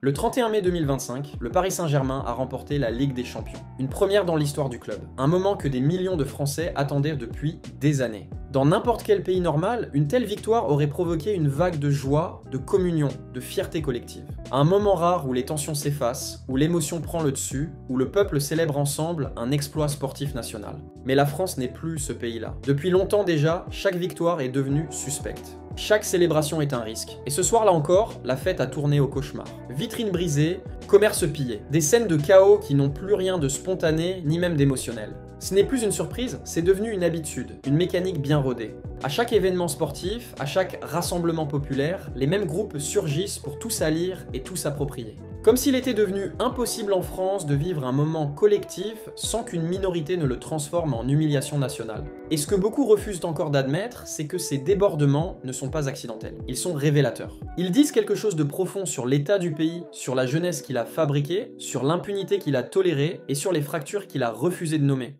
Le 31 mai 2025, le Paris Saint-Germain a remporté la Ligue des Champions. Une première dans l'histoire du club. Un moment que des millions de Français attendaient depuis des années. Dans n'importe quel pays normal, une telle victoire aurait provoqué une vague de joie, de communion, de fierté collective. Un moment rare où les tensions s'effacent, où l'émotion prend le dessus, où le peuple célèbre ensemble un exploit sportif national. Mais la France n'est plus ce pays-là. Depuis longtemps déjà, chaque victoire est devenue suspecte. Chaque célébration est un risque. Et ce soir-là encore, la fête a tourné au cauchemar. Vitrines brisées, commerce pillé. Des scènes de chaos qui n'ont plus rien de spontané, ni même d'émotionnel. Ce n'est plus une surprise, c'est devenu une habitude, une mécanique bien rodée. À chaque événement sportif, à chaque rassemblement populaire, les mêmes groupes surgissent pour tout salir et tout s'approprier. Comme s'il était devenu impossible en France de vivre un moment collectif sans qu'une minorité ne le transforme en humiliation nationale. Et ce que beaucoup refusent encore d'admettre, c'est que ces débordements ne sont pas accidentels. Ils sont révélateurs. Ils disent quelque chose de profond sur l'état du pays, sur la jeunesse qu'il a fabriquée, sur l'impunité qu'il a tolérée et sur les fractures qu'il a refusé de nommer.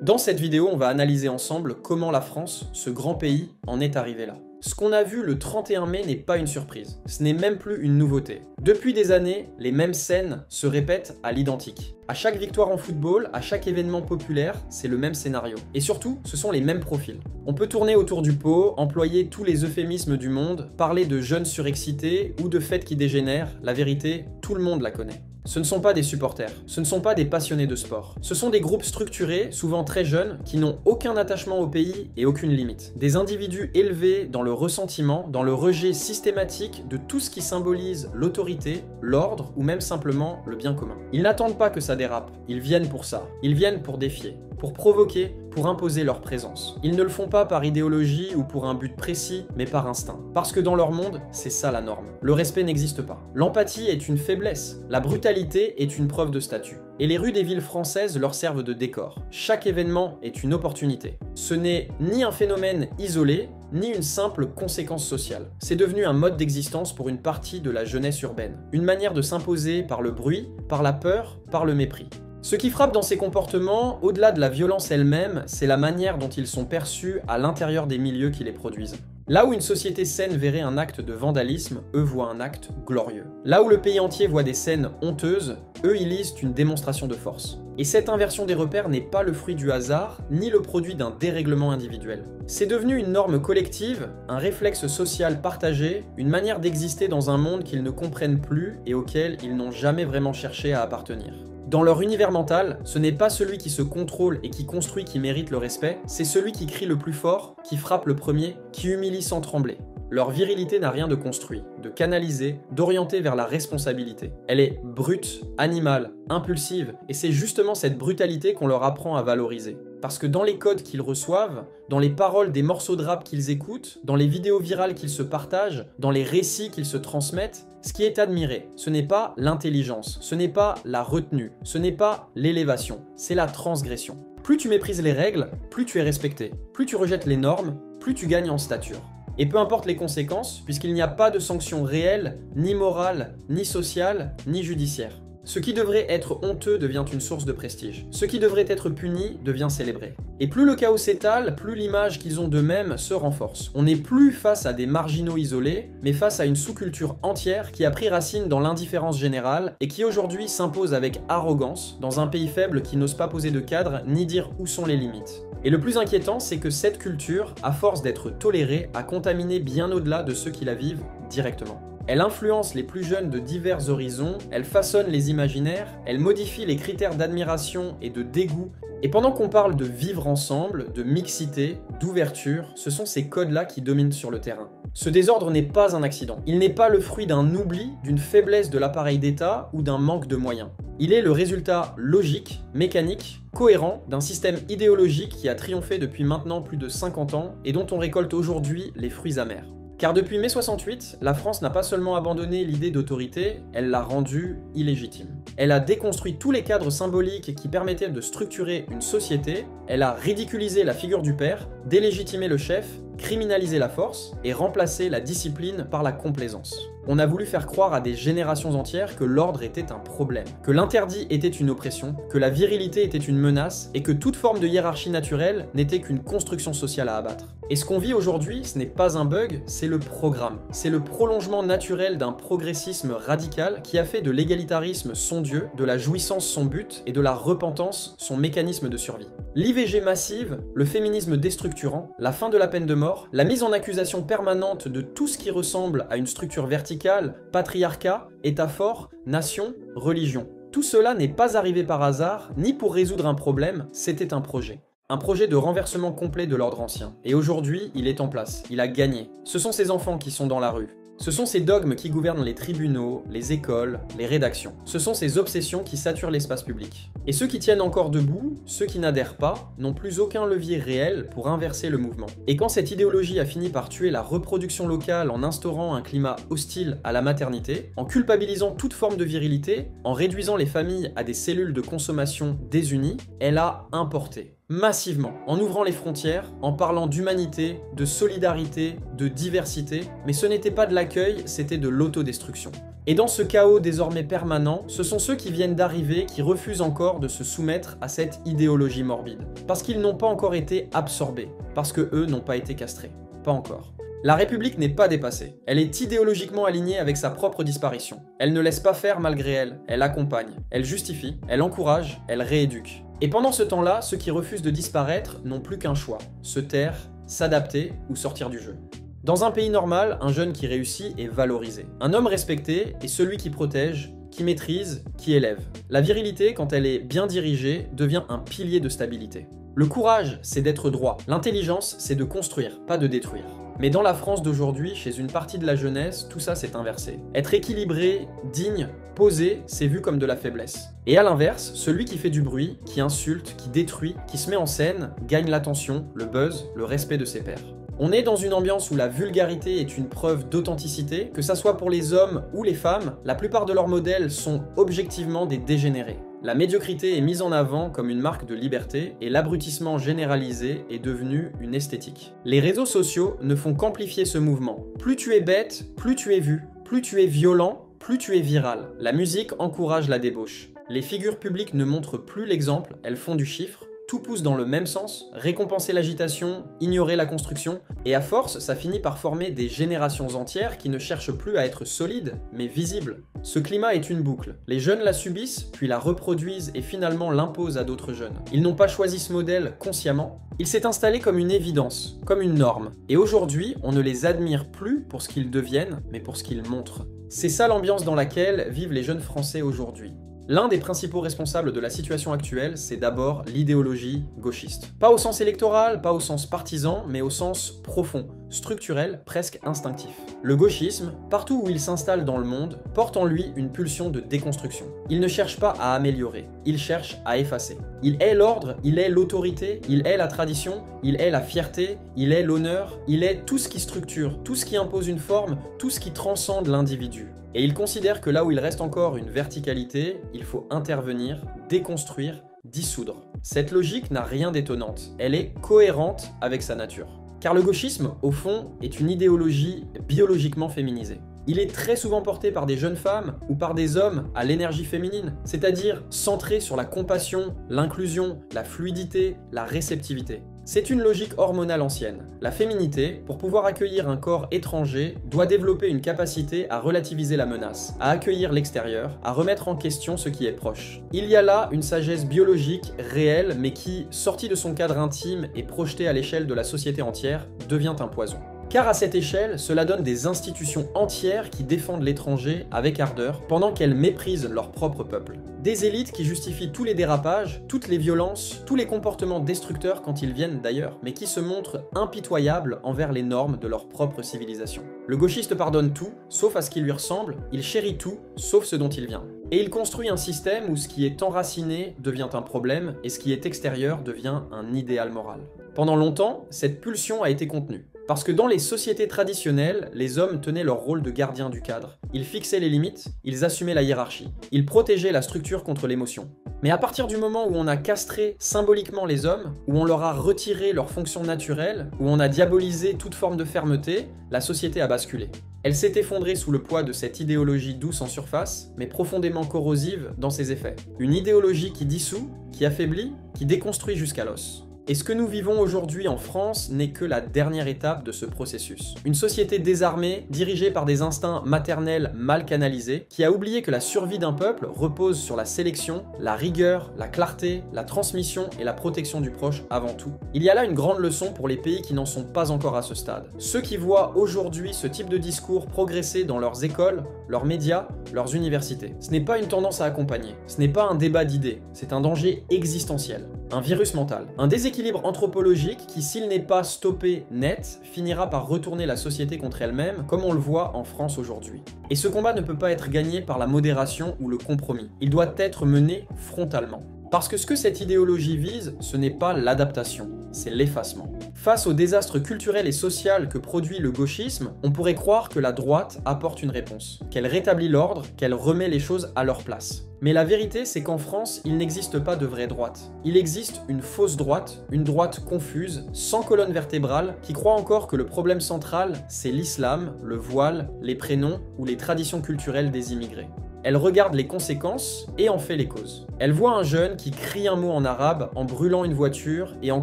Dans cette vidéo, on va analyser ensemble comment la France, ce grand pays, en est arrivé là. Ce qu'on a vu le 31 mai n'est pas une surprise, ce n'est même plus une nouveauté. Depuis des années, les mêmes scènes se répètent à l'identique. À chaque victoire en football, à chaque événement populaire, c'est le même scénario. Et surtout, ce sont les mêmes profils. On peut tourner autour du pot, employer tous les euphémismes du monde, parler de jeunes surexcités ou de fêtes qui dégénèrent, la vérité, tout le monde la connaît. Ce ne sont pas des supporters, ce ne sont pas des passionnés de sport. Ce sont des groupes structurés, souvent très jeunes, qui n'ont aucun attachement au pays et aucune limite. Des individus élevés dans le ressentiment, dans le rejet systématique de tout ce qui symbolise l'autorité, l'ordre ou même simplement le bien commun. Ils n'attendent pas que ça dérape, ils viennent pour ça. Ils viennent pour défier, pour provoquer, pour imposer leur présence. Ils ne le font pas par idéologie ou pour un but précis, mais par instinct. Parce que dans leur monde, c'est ça la norme. Le respect n'existe pas. L'empathie est une faiblesse. La brutalité est une preuve de statut. Et les rues des villes françaises leur servent de décor. Chaque événement est une opportunité. Ce n'est ni un phénomène isolé, ni une simple conséquence sociale. C'est devenu un mode d'existence pour une partie de la jeunesse urbaine. Une manière de s'imposer par le bruit, par la peur, par le mépris. Ce qui frappe dans ces comportements, au-delà de la violence elle-même, c'est la manière dont ils sont perçus à l'intérieur des milieux qui les produisent. Là où une société saine verrait un acte de vandalisme, eux voient un acte glorieux. Là où le pays entier voit des scènes honteuses, eux y lisent une démonstration de force. Et cette inversion des repères n'est pas le fruit du hasard, ni le produit d'un dérèglement individuel. C'est devenu une norme collective, un réflexe social partagé, une manière d'exister dans un monde qu'ils ne comprennent plus et auquel ils n'ont jamais vraiment cherché à appartenir. Dans leur univers mental, ce n'est pas celui qui se contrôle et qui construit qui mérite le respect, c'est celui qui crie le plus fort, qui frappe le premier, qui humilie sans trembler. Leur virilité n'a rien de construit, de canalisé, d'orienté vers la responsabilité. Elle est brute, animale, impulsive, et c'est justement cette brutalité qu'on leur apprend à valoriser. Parce que dans les codes qu'ils reçoivent, dans les paroles des morceaux de rap qu'ils écoutent, dans les vidéos virales qu'ils se partagent, dans les récits qu'ils se transmettent, ce qui est admiré, ce n'est pas l'intelligence, ce n'est pas la retenue, ce n'est pas l'élévation, c'est la transgression. Plus tu méprises les règles, plus tu es respecté. Plus tu rejettes les normes, plus tu gagnes en stature. Et peu importe les conséquences, puisqu'il n'y a pas de sanction réelle, ni morale, ni sociale, ni judiciaire. Ce qui devrait être honteux devient une source de prestige. Ce qui devrait être puni devient célébré. Et plus le chaos s'étale, plus l'image qu'ils ont d'eux-mêmes se renforce. On n'est plus face à des marginaux isolés, mais face à une sous-culture entière qui a pris racine dans l'indifférence générale et qui aujourd'hui s'impose avec arrogance dans un pays faible qui n'ose pas poser de cadre ni dire où sont les limites. Et le plus inquiétant, c'est que cette culture, à force d'être tolérée, a contaminé bien au-delà de ceux qui la vivent directement. Elle influence les plus jeunes de divers horizons, elle façonne les imaginaires, elle modifie les critères d'admiration et de dégoût. Et pendant qu'on parle de vivre ensemble, de mixité, d'ouverture, ce sont ces codes-là qui dominent sur le terrain. Ce désordre n'est pas un accident. Il n'est pas le fruit d'un oubli, d'une faiblesse de l'appareil d'État ou d'un manque de moyens. Il est le résultat logique, mécanique, cohérent d'un système idéologique qui a triomphé depuis maintenant plus de 50 ans et dont on récolte aujourd'hui les fruits amers. Car depuis mai 68, la France n'a pas seulement abandonné l'idée d'autorité, elle l'a rendue illégitime. Elle a déconstruit tous les cadres symboliques qui permettaient de structurer une société, elle a ridiculisé la figure du père, délégitimé le chef, criminaliser la force et remplacer la discipline par la complaisance. On a voulu faire croire à des générations entières que l'ordre était un problème, que l'interdit était une oppression, que la virilité était une menace et que toute forme de hiérarchie naturelle n'était qu'une construction sociale à abattre. Et ce qu'on vit aujourd'hui, ce n'est pas un bug, c'est le programme. C'est le prolongement naturel d'un progressisme radical qui a fait de l'égalitarisme son dieu, de la jouissance son but et de la repentance son mécanisme de survie. L'IVG massive, le féminisme déstructurant, la fin de la peine de mort, la mise en accusation permanente de tout ce qui ressemble à une structure verticale, patriarcat, état fort, nation, religion. Tout cela n'est pas arrivé par hasard, ni pour résoudre un problème, c'était un projet. Un projet de renversement complet de l'ordre ancien. Et aujourd'hui, il est en place, il a gagné. Ce sont ces enfants qui sont dans la rue. Ce sont ces dogmes qui gouvernent les tribunaux, les écoles, les rédactions. Ce sont ces obsessions qui saturent l'espace public. Et ceux qui tiennent encore debout, ceux qui n'adhèrent pas, n'ont plus aucun levier réel pour inverser le mouvement. Et quand cette idéologie a fini par tuer la reproduction locale en instaurant un climat hostile à la maternité, en culpabilisant toute forme de virilité, en réduisant les familles à des cellules de consommation désunies, elle a importé. Massivement, en ouvrant les frontières, en parlant d'humanité, de solidarité, de diversité, mais ce n'était pas de l'accueil, c'était de l'autodestruction. Et dans ce chaos désormais permanent, ce sont ceux qui viennent d'arriver qui refusent encore de se soumettre à cette idéologie morbide, parce qu'ils n'ont pas encore été absorbés, parce que eux n'ont pas été castrés. Pas encore. La République n'est pas dépassée. Elle est idéologiquement alignée avec sa propre disparition. Elle ne laisse pas faire malgré elle, elle accompagne, elle justifie, elle encourage, elle rééduque. Et pendant ce temps-là, ceux qui refusent de disparaître n'ont plus qu'un choix, se taire, s'adapter ou sortir du jeu. Dans un pays normal, un jeune qui réussit est valorisé. Un homme respecté est celui qui protège, qui maîtrise, qui élève. La virilité, quand elle est bien dirigée, devient un pilier de stabilité. Le courage, c'est d'être droit. L'intelligence, c'est de construire, pas de détruire. Mais dans la France d'aujourd'hui, chez une partie de la jeunesse, tout ça s'est inversé. Être équilibré, digne, posé, c'est vu comme de la faiblesse. Et à l'inverse, celui qui fait du bruit, qui insulte, qui détruit, qui se met en scène, gagne l'attention, le buzz, le respect de ses pairs. On est dans une ambiance où la vulgarité est une preuve d'authenticité, que ça soit pour les hommes ou les femmes, la plupart de leurs modèles sont objectivement des dégénérés. La médiocrité est mise en avant comme une marque de liberté et l'abrutissement généralisé est devenu une esthétique. Les réseaux sociaux ne font qu'amplifier ce mouvement. Plus tu es bête, plus tu es vu, plus tu es violent, plus tu es viral. La musique encourage la débauche. Les figures publiques ne montrent plus l'exemple, elles font du chiffre. Tout pousse dans le même sens, récompenser l'agitation, ignorer la construction, et à force, ça finit par former des générations entières qui ne cherchent plus à être solides, mais visibles. Ce climat est une boucle. Les jeunes la subissent, puis la reproduisent et finalement l'imposent à d'autres jeunes. Ils n'ont pas choisi ce modèle consciemment, il s'est installé comme une évidence, comme une norme. Et aujourd'hui, on ne les admire plus pour ce qu'ils deviennent, mais pour ce qu'ils montrent. C'est ça l'ambiance dans laquelle vivent les jeunes Français aujourd'hui. L'un des principaux responsables de la situation actuelle, c'est d'abord l'idéologie gauchiste. Pas au sens électoral, pas au sens partisan, mais au sens profond, structurel, presque instinctif. Le gauchisme, partout où il s'installe dans le monde, porte en lui une pulsion de déconstruction. Il ne cherche pas à améliorer, il cherche à effacer. Il est l'ordre, il est l'autorité, il est la tradition, il est la fierté, il est l'honneur, il est tout ce qui structure, tout ce qui impose une forme, tout ce qui transcende l'individu. Et il considère que là où il reste encore une verticalité, il faut intervenir, déconstruire, dissoudre. Cette logique n'a rien d'étonnante, elle est cohérente avec sa nature. Car le gauchisme, au fond, est une idéologie biologiquement féminisée. Il est très souvent porté par des jeunes femmes ou par des hommes à l'énergie féminine, c'est-à-dire centré sur la compassion, l'inclusion, la fluidité, la réceptivité. C'est une logique hormonale ancienne. La féminité, pour pouvoir accueillir un corps étranger, doit développer une capacité à relativiser la menace, à accueillir l'extérieur, à remettre en question ce qui est proche. Il y a là une sagesse biologique réelle, mais qui, sortie de son cadre intime et projetée à l'échelle de la société entière, devient un poison. Car à cette échelle, cela donne des institutions entières qui défendent l'étranger avec ardeur pendant qu'elles méprisent leur propre peuple. Des élites qui justifient tous les dérapages, toutes les violences, tous les comportements destructeurs quand ils viennent d'ailleurs, mais qui se montrent impitoyables envers les normes de leur propre civilisation. Le gauchiste pardonne tout, sauf à ce qui lui ressemble, il chérit tout, sauf ce dont il vient. Et il construit un système où ce qui est enraciné devient un problème et ce qui est extérieur devient un idéal moral. Pendant longtemps, cette pulsion a été contenue. Parce que dans les sociétés traditionnelles, les hommes tenaient leur rôle de gardien du cadre. Ils fixaient les limites, ils assumaient la hiérarchie. Ils protégeaient la structure contre l'émotion. Mais à partir du moment où on a castré symboliquement les hommes, où on leur a retiré leurs fonctions naturelles, où on a diabolisé toute forme de fermeté, la société a basculé. Elle s'est effondrée sous le poids de cette idéologie douce en surface, mais profondément corrosive dans ses effets. Une idéologie qui dissout, qui affaiblit, qui déconstruit jusqu'à l'os. Et ce que nous vivons aujourd'hui en France n'est que la dernière étape de ce processus. Une société désarmée, dirigée par des instincts maternels mal canalisés, qui a oublié que la survie d'un peuple repose sur la sélection, la rigueur, la clarté, la transmission et la protection du proche avant tout. Il y a là une grande leçon pour les pays qui n'en sont pas encore à ce stade. Ceux qui voient aujourd'hui ce type de discours progresser dans leurs écoles, leurs médias, leurs universités. Ce n'est pas une tendance à accompagner, ce n'est pas un débat d'idées, c'est un danger existentiel. Un virus mental. Un déséquilibre anthropologique qui, s'il n'est pas stoppé net, finira par retourner la société contre elle-même, comme on le voit en France aujourd'hui. Et ce combat ne peut pas être gagné par la modération ou le compromis. Il doit être mené frontalement. Parce que ce que cette idéologie vise, ce n'est pas l'adaptation, c'est l'effacement. Face au désastre culturel et social que produit le gauchisme, on pourrait croire que la droite apporte une réponse, qu'elle rétablit l'ordre, qu'elle remet les choses à leur place. Mais la vérité, c'est qu'en France, il n'existe pas de vraie droite. Il existe une fausse droite, une droite confuse, sans colonne vertébrale, qui croit encore que le problème central, c'est l'islam, le voile, les prénoms ou les traditions culturelles des immigrés. Elle regarde les conséquences et en fait les causes. Elle voit un jeune qui crie un mot en arabe en brûlant une voiture et en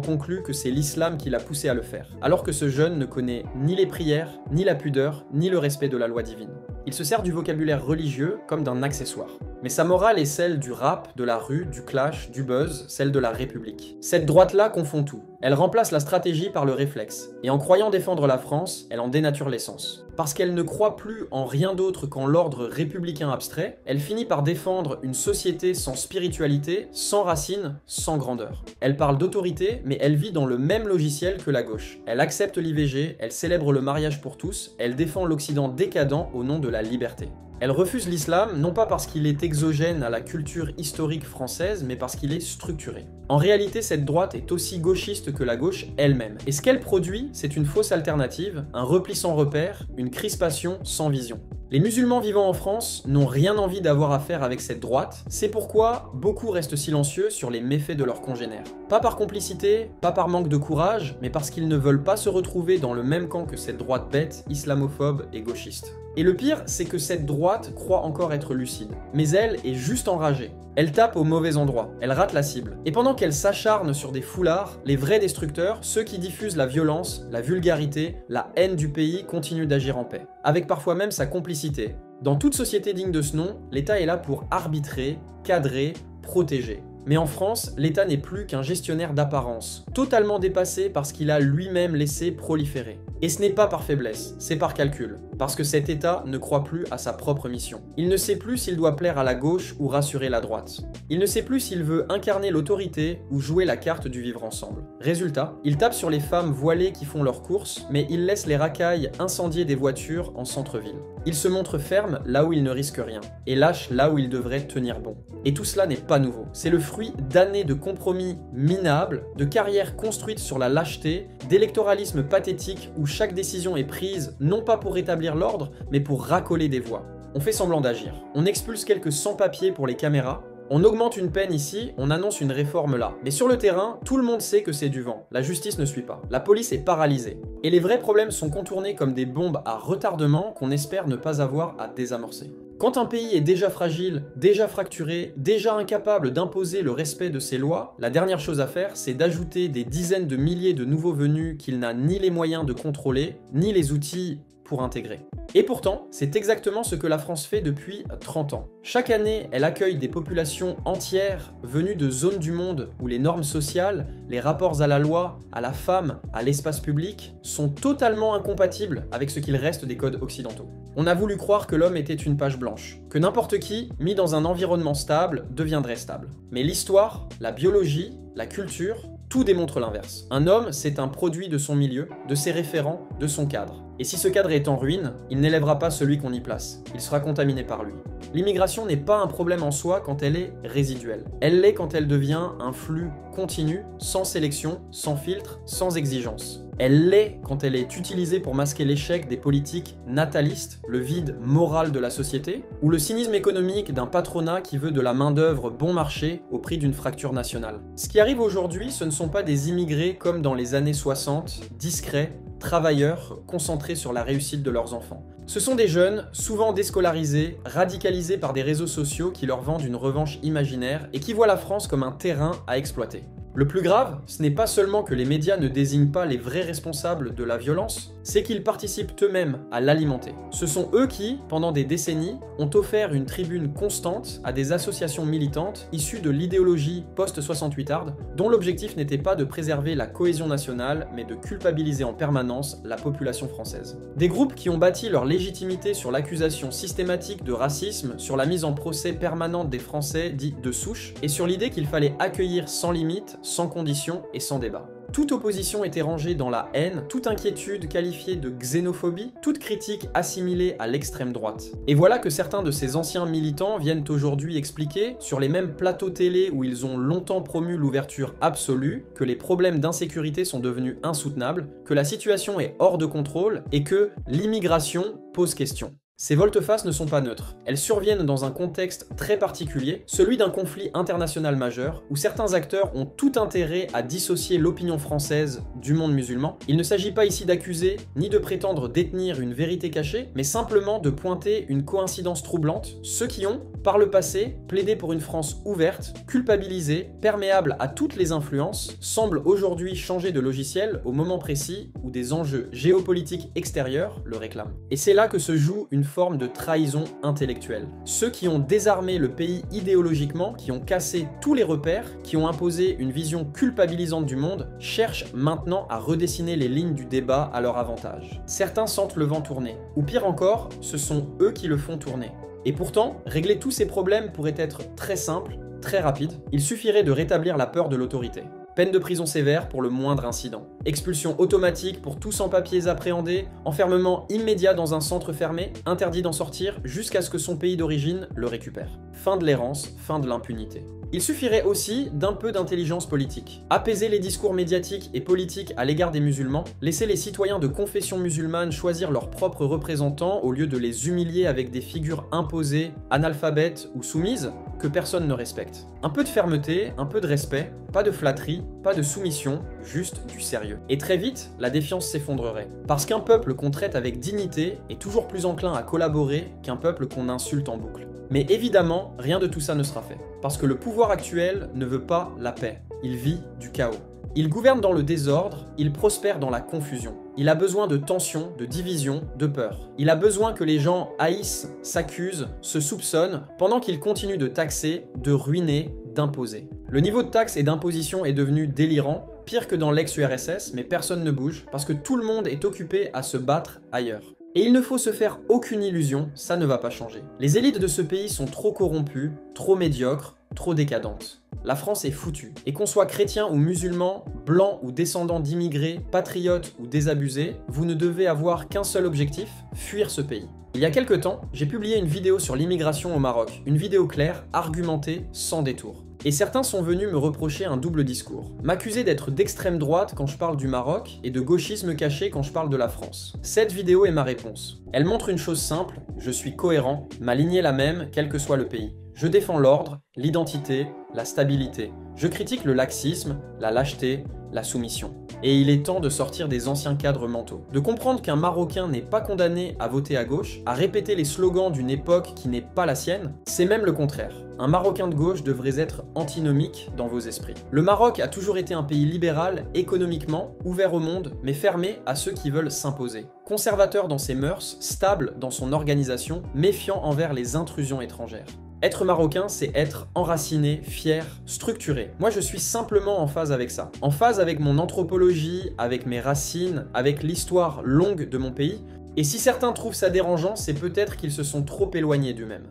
conclut que c'est l'islam qui l'a poussé à le faire, alors que ce jeune ne connaît ni les prières, ni la pudeur, ni le respect de la loi divine. Il se sert du vocabulaire religieux comme d'un accessoire. Mais sa morale est celle du rap, de la rue, du clash, du buzz, celle de la République. Cette droite-là confond tout. Elle remplace la stratégie par le réflexe. Et en croyant défendre la France, elle en dénature l'essence. Parce qu'elle ne croit plus en rien d'autre qu'en l'ordre républicain abstrait, elle finit par défendre une société sans spiritualité, sans racines, sans grandeur. Elle parle d'autorité, mais elle vit dans le même logiciel que la gauche. Elle accepte l'IVG, elle célèbre le mariage pour tous, elle défend l'Occident décadent au nom de la liberté. Elle refuse l'islam, non pas parce qu'il est exogène à la culture historique française, mais parce qu'il est structuré. En réalité, cette droite est aussi gauchiste que la gauche elle-même. Et ce qu'elle produit, c'est une fausse alternative, un repli sans repère, une crispation sans vision. Les musulmans vivant en France n'ont rien envie d'avoir affaire avec cette droite, c'est pourquoi beaucoup restent silencieux sur les méfaits de leurs congénères. Pas par complicité, pas par manque de courage, mais parce qu'ils ne veulent pas se retrouver dans le même camp que cette droite bête, islamophobe et gauchiste. Et le pire, c'est que cette droite croit encore être lucide. Mais elle est juste enragée. Elle tape au mauvais endroit, elle rate la cible. Et pendant qu'elle s'acharne sur des foulards, les vrais destructeurs, ceux qui diffusent la violence, la vulgarité, la haine du pays, continuent d'agir en paix. Avec parfois même sa complicité. Dans toute société digne de ce nom, l'État est là pour arbitrer, cadrer, protéger. Mais en France, l'État n'est plus qu'un gestionnaire d'apparence, totalement dépassé par ce qu'il a lui-même laissé proliférer. Et ce n'est pas par faiblesse, c'est par calcul, parce que cet État ne croit plus à sa propre mission. Il ne sait plus s'il doit plaire à la gauche ou rassurer la droite. Il ne sait plus s'il veut incarner l'autorité ou jouer la carte du vivre ensemble. Résultat, il tape sur les femmes voilées qui font leurs courses, mais il laisse les racailles incendier des voitures en centre-ville. Il se montre ferme là où il ne risque rien, et lâche là où il devrait tenir bon. Et tout cela n'est pas nouveau, c'est le fruit d'années de compromis minables, de carrières construites sur la lâcheté, d'électoralisme pathétique où chaque décision est prise non pas pour rétablir l'ordre, mais pour racoler des voix. On fait semblant d'agir. On expulse quelques sans-papiers pour les caméras, on augmente une peine ici, on annonce une réforme là. Mais sur le terrain, tout le monde sait que c'est du vent. La justice ne suit pas. La police est paralysée. Et les vrais problèmes sont contournés comme des bombes à retardement qu'on espère ne pas avoir à désamorcer. Quand un pays est déjà fragile, déjà fracturé, déjà incapable d'imposer le respect de ses lois, la dernière chose à faire, c'est d'ajouter des dizaines de milliers de nouveaux venus qu'il n'a ni les moyens de contrôler, ni les outils pour intégrer. Et pourtant, c'est exactement ce que la France fait depuis 30 ans. Chaque année, elle accueille des populations entières venues de zones du monde où les normes sociales, les rapports à la loi, à la femme, à l'espace public sont totalement incompatibles avec ce qu'il reste des codes occidentaux. On a voulu croire que l'homme était une page blanche, que n'importe qui, mis dans un environnement stable, deviendrait stable. Mais l'histoire, la biologie, la culture, tout démontre l'inverse. Un homme, c'est un produit de son milieu, de ses référents, de son cadre. Et si ce cadre est en ruine, il n'élèvera pas celui qu'on y place. Il sera contaminé par lui. L'immigration n'est pas un problème en soi quand elle est résiduelle. Elle l'est quand elle devient un flux continu, sans sélection, sans filtre, sans exigence. Elle l'est quand elle est utilisée pour masquer l'échec des politiques natalistes, le vide moral de la société, ou le cynisme économique d'un patronat qui veut de la main-d'œuvre bon marché au prix d'une fracture nationale. Ce qui arrive aujourd'hui, ce ne sont pas des immigrés comme dans les années 60, discrets, travailleurs, concentrés sur la réussite de leurs enfants. Ce sont des jeunes, souvent déscolarisés, radicalisés par des réseaux sociaux qui leur vendent une revanche imaginaire et qui voient la France comme un terrain à exploiter. Le plus grave, ce n'est pas seulement que les médias ne désignent pas les vrais responsables de la violence, c'est qu'ils participent eux-mêmes à l'alimenter. Ce sont eux qui, pendant des décennies, ont offert une tribune constante à des associations militantes issues de l'idéologie post-68arde, dont l'objectif n'était pas de préserver la cohésion nationale, mais de culpabiliser en permanence la population française. Des groupes qui ont bâti leur légitimité sur l'accusation systématique de racisme, sur la mise en procès permanente des Français dits de souche, et sur l'idée qu'il fallait accueillir sans limite, sans condition et sans débat. Toute opposition était rangée dans la haine, toute inquiétude qualifiée de xénophobie, toute critique assimilée à l'extrême droite. Et voilà que certains de ces anciens militants viennent aujourd'hui expliquer, sur les mêmes plateaux télé où ils ont longtemps promu l'ouverture absolue, que les problèmes d'insécurité sont devenus insoutenables, que la situation est hors de contrôle et que l'immigration pose question. Ces volte-face ne sont pas neutres. Elles surviennent dans un contexte très particulier, celui d'un conflit international majeur, où certains acteurs ont tout intérêt à dissocier l'opinion française du monde musulman. Il ne s'agit pas ici d'accuser, ni de prétendre détenir une vérité cachée, mais simplement de pointer une coïncidence troublante, ceux qui ont, par le passé, plaidé pour une France ouverte, culpabilisée, perméable à toutes les influences, semblent aujourd'hui changer de logiciel au moment précis où des enjeux géopolitiques extérieurs le réclament. Et c'est là que se joue une forme de trahison intellectuelle. Ceux qui ont désarmé le pays idéologiquement, qui ont cassé tous les repères, qui ont imposé une vision culpabilisante du monde, cherchent maintenant à redessiner les lignes du débat à leur avantage. Certains sentent le vent tourner, ou pire encore, ce sont eux qui le font tourner. Et pourtant, régler tous ces problèmes pourrait être très simple, très rapide. Il suffirait de rétablir la peur de l'autorité. Peine de prison sévère pour le moindre incident. Expulsion automatique pour tous sans-papiers appréhendés, enfermement immédiat dans un centre fermé, interdit d'en sortir jusqu'à ce que son pays d'origine le récupère. Fin de l'errance, fin de l'impunité. Il suffirait aussi d'un peu d'intelligence politique. Apaiser les discours médiatiques et politiques à l'égard des musulmans, laisser les citoyens de confession musulmane choisir leurs propres représentants au lieu de les humilier avec des figures imposées, analphabètes ou soumises, que personne ne respecte. Un peu de fermeté, un peu de respect, pas de flatterie, pas de soumission, juste du sérieux. Et très vite, la défiance s'effondrerait. Parce qu'un peuple qu'on traite avec dignité est toujours plus enclin à collaborer qu'un peuple qu'on insulte en boucle. Mais évidemment, rien de tout ça ne sera fait. Parce que le pouvoir actuel ne veut pas la paix. Il vit du chaos. Il gouverne dans le désordre, il prospère dans la confusion. Il a besoin de tension, de division, de peur. Il a besoin que les gens haïssent, s'accusent, se soupçonnent, pendant qu'il continue de taxer, de ruiner, d'imposer. Le niveau de taxe et d'imposition est devenu délirant, pire que dans l'ex-URSS, mais personne ne bouge, parce que tout le monde est occupé à se battre ailleurs. Et il ne faut se faire aucune illusion, ça ne va pas changer. Les élites de ce pays sont trop corrompues, trop médiocres, trop décadentes. La France est foutue. Et qu'on soit chrétien ou musulman, blanc ou descendant d'immigrés, patriote ou désabusé, vous ne devez avoir qu'un seul objectif, fuir ce pays. Il y a quelques temps, j'ai publié une vidéo sur l'immigration au Maroc, une vidéo claire, argumentée, sans détour. Et certains sont venus me reprocher un double discours. M'accuser d'être d'extrême droite quand je parle du Maroc et de gauchisme caché quand je parle de la France. Cette vidéo est ma réponse. Elle montre une chose simple, je suis cohérent, ma ligne est la même, quel que soit le pays. Je défends l'ordre, l'identité, la stabilité. Je critique le laxisme, la lâcheté, la soumission. Et il est temps de sortir des anciens cadres mentaux. De comprendre qu'un Marocain n'est pas condamné à voter à gauche, à répéter les slogans d'une époque qui n'est pas la sienne, c'est même le contraire. Un Marocain de gauche devrait être antinomique dans vos esprits. Le Maroc a toujours été un pays libéral, économiquement, ouvert au monde, mais fermé à ceux qui veulent s'imposer. Conservateur dans ses mœurs, stable dans son organisation, méfiant envers les intrusions étrangères. Être marocain, c'est être enraciné, fier, structuré. Moi, je suis simplement en phase avec ça. En phase avec mon anthropologie, avec mes racines, avec l'histoire longue de mon pays. Et si certains trouvent ça dérangeant, c'est peut-être qu'ils se sont trop éloignés d'eux-mêmes.